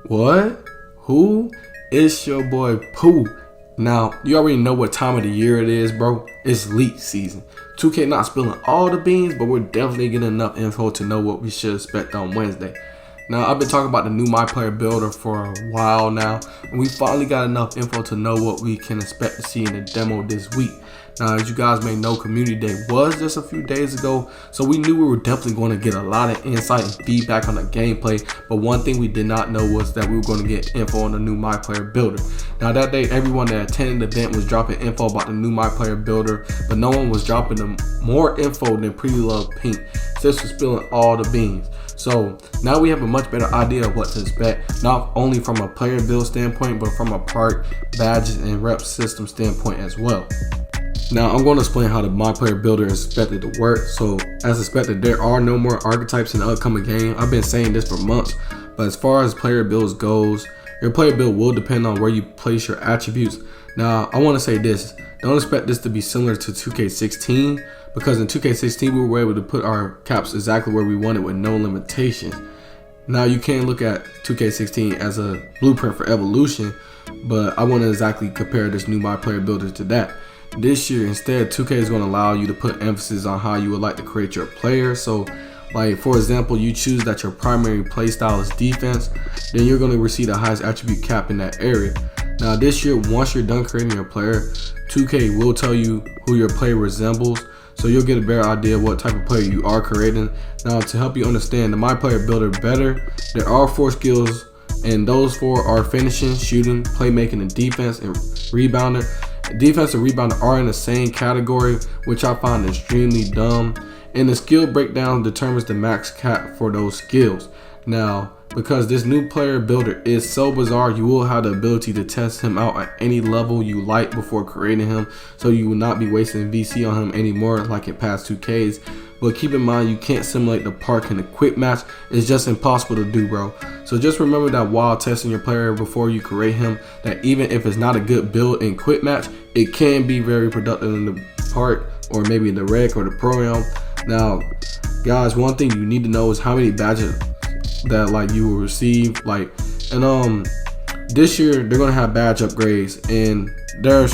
What? Who? It's your boy Pooh. Now, you already know what time of the year it is, bro. It's leak season. 2K not spilling all the beans, but we're definitely getting enough info to know what we should expect on Wednesday. Now, I've been talking about the new MyPlayer builder for a while now, and we finally got enough info to know what we can expect to see in the demo this week. Now, as you guys may know, Community Day was just a few days ago, so we knew we were definitely going to get a lot of insight and feedback on the gameplay, but one thing we did not know was that we were going to get info on the new MyPlayer builder. Now, that day, everyone that attended the event was dropping info about the new MyPlayer builder, but no one was dropping them more info than Pretty Love Pink. Sis was spilling all the beans. So now we have a much better idea of what to expect, not only from a player build standpoint, but from a part, badges, and rep system standpoint as well. Now I'm going to explain how the MyPlayer builder is expected to work. So as expected, there are no more archetypes in the upcoming game. I've been saying this for months, but as far as player builds goes, your player build will depend on where you place your attributes. Now I want to say this, don't expect this to be similar to 2K16, because in 2K16 we were able to put our caps exactly where we wanted with no limitations. Now you can look at 2K16 as a blueprint for evolution, but I want to exactly compare this new MyPlayer builder to that. This year, instead, 2K is going to allow you to put emphasis on how you would like to create your player. So, like for example, you choose that your primary playstyle is defense, then you're going to receive the highest attribute cap in that area. Now this year, once you're done creating your player, 2K will tell you who your player resembles, so you'll get a better idea of what type of player you are creating. Now, to help you understand the MyPlayer builder better, there are 4 skills, and those 4 are finishing, shooting, playmaking, and defense, and rebounder. Defense and rebounder are in the same category, which I find extremely dumb, and the skill breakdown determines the max cap for those skills. Now, because this new player builder is so bizarre, you will have the ability to test him out at any level you like before creating him, so you will not be wasting VC on him anymore like in past 2Ks. But keep in mind, you can't simulate the park in a quick match. It's just impossible to do, bro. So just remember that while testing your player before you create him, that even if it's not a good build in quick match, it can be very productive in the park, or maybe in the rec or the pro-am. Now guys, one thing you need to know is how many badges that you will receive. This year they're gonna have badge upgrades, and they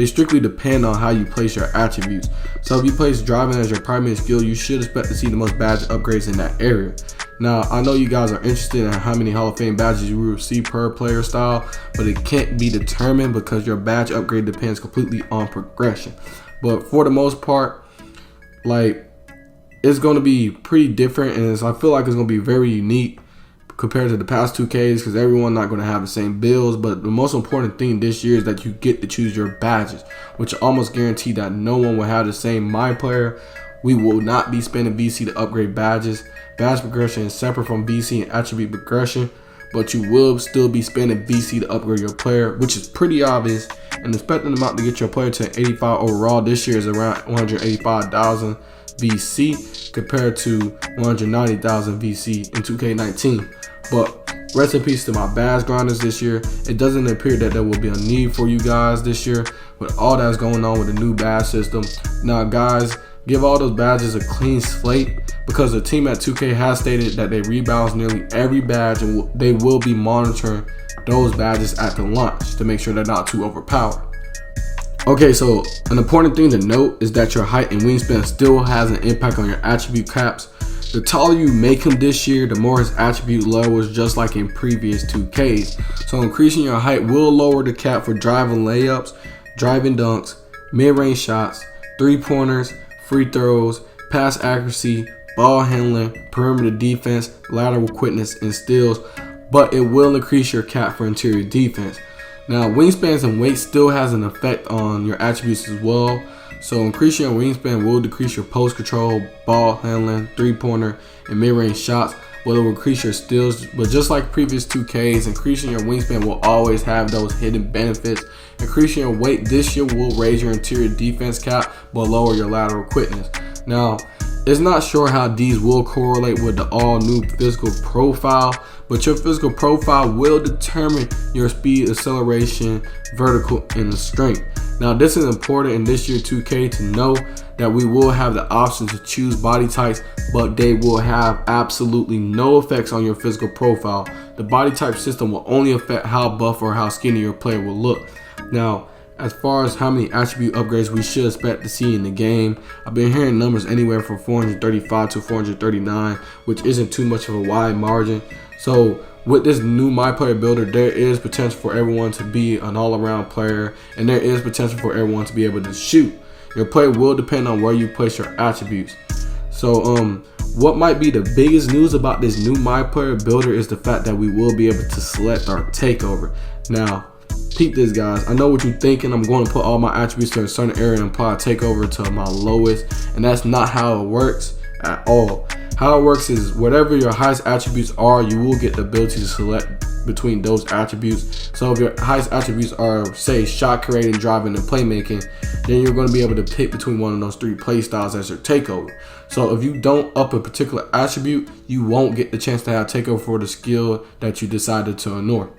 strictly depend on how you place your attributes. So if you place driving as your primary skill, you should expect to see the most badge upgrades in that area. Now I know you guys are interested in how many Hall of Fame badges you will receive per player style, but it can't be determined because your badge upgrade depends completely on progression. But for the most part, it's going to be pretty different, and I feel like it's going to be very unique compared to the past 2Ks, because everyone's not going to have the same builds. But the most important thing this year is that you get to choose your badges, which almost guarantee that no one will have the same MyPlayer. We will not be spending VC to upgrade badges. Badge progression is separate from VC and attribute progression, but you will still be spending VC to upgrade your player, which is pretty obvious. And the expected amount to get your player to 85 overall this year is around 185,000 VC compared to 190,000 VC in 2K19. But rest in peace to my badge grinders this year. It doesn't appear that there will be a need for you guys this year with all that's going on with the new badge system. Now guys, give all those badges a clean slate, because the team at 2K has stated that they rebalance nearly every badge, and they will be monitoring those badges at the launch to make sure they're not too overpowered. Okay, so an important thing to note is that your height and wingspan still has an impact on your attribute caps. The taller you make him this year, the more his attribute lowers, just like in previous 2Ks. So increasing your height will lower the cap for driving layups, driving dunks, mid-range shots, 3-pointers, free throws, pass accuracy, ball handling, perimeter defense, lateral quickness, and steals, but it will increase your cap for interior defense. Now, wingspans and weight still has an effect on your attributes as well. So increasing your wingspan will decrease your post control, ball handling, 3-pointer, and mid-range shots, but it will increase your steals. But just like previous 2Ks, increasing your wingspan will always have those hidden benefits. Increasing your weight this year will raise your interior defense cap, but lower your lateral quickness. Now, it's not sure how these will correlate with the all new physical profile, but your physical profile will determine your speed, acceleration, vertical, and strength. Now this is important in this year 2K to know that we will have the option to choose body types, but they will have absolutely no effects on your physical profile. The body type system will only affect how buff or how skinny your player will look. Now, as far as how many attribute upgrades we should expect to see in the game, I've been hearing numbers anywhere from 435 to 439, which isn't too much of a wide margin. So with this new My Player Builder, there is potential for everyone to be an all-around player, and there is potential for everyone to be able to shoot. Your play will depend on where you place your attributes. So what might be the biggest news about this new My Player Builder is the fact that we will be able to select our takeover. Now, peep this, guys. I know what you're thinking. I'm going to put all my attributes to a certain area and apply a takeover to my lowest, and that's not how it works at all. How it works is whatever your highest attributes are, you will get the ability to select between those attributes. So if your highest attributes are, say, shot creating, driving, and playmaking, then you're going to be able to pick between one of those three play styles as your takeover. So if you don't up a particular attribute, you won't get the chance to have takeover for the skill that you decided to ignore.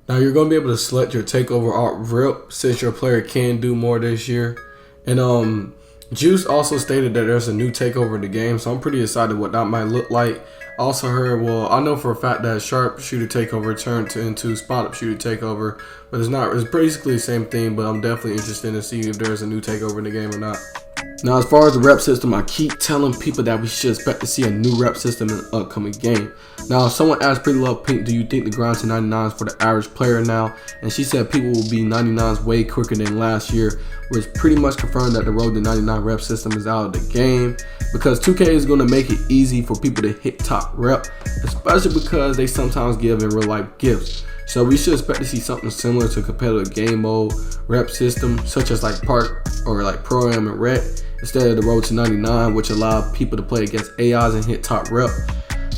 Now you're going to be able to select your takeover art rip, since your player can do more this year. And Juice also stated that there's a new takeover in the game, so I'm pretty excited what that might look like. Also heard, well, I know for a fact that sharpshooter takeover turned into spot up shooter takeover, but it's basically the same thing, but I'm definitely interested to see if there's a new takeover in the game or not. Now, as far as the rep system, I keep telling people that we should expect to see a new rep system in the upcoming game. Now, if someone asked Pretty Love Pink, do you think the grind to 99 is for the average player now? And she said people will be 99s way quicker than last year, which pretty much confirmed that the road to 99 rep system is out of the game, because 2K is going to make it easy for people to hit top rep, especially because they sometimes give in real life gifts. So we should expect to see something similar to competitive game mode rep system, such as like Park or like Pro Am and Rec, instead of the road to 99, which allow people to play against AIs and hit top rep.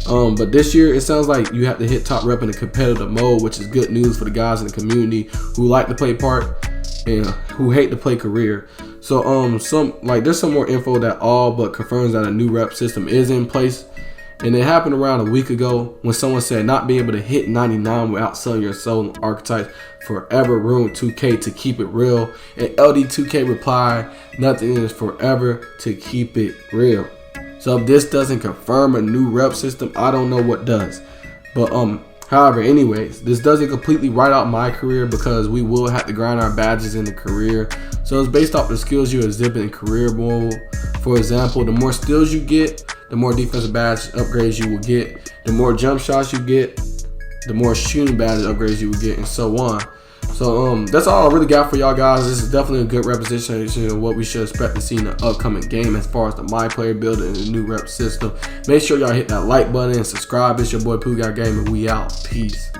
But this year it sounds like you have to hit top rep in a competitive mode, which is good news for the guys in the community who like to play Park and who hate to play Career. So there's some more info that all but confirms that a new rep system is in place. And it happened around a week ago when someone said not being able to hit 99 without selling your soul in Archetypes forever ruined 2K to keep it real. And LD2K replied, nothing is forever to keep it real. So if this doesn't confirm a new rep system, I don't know what does. But however, anyways, this doesn't completely write out Mycareer, because we will have to grind our badges in the Career. So it's based off the skills you exhibit in Career mode. For example, the more skills you get, the more defensive badge upgrades you will get. The more jump shots you get, the more shooting badge upgrades you will get, and so on. So that's all I really got for y'all guys. This is definitely a good representation of what we should expect to see in the upcoming game as far as the My Player Builder and the new rep system. Make sure y'all hit that like button and subscribe. It's your boy Pooh Got Game, and we out. Peace.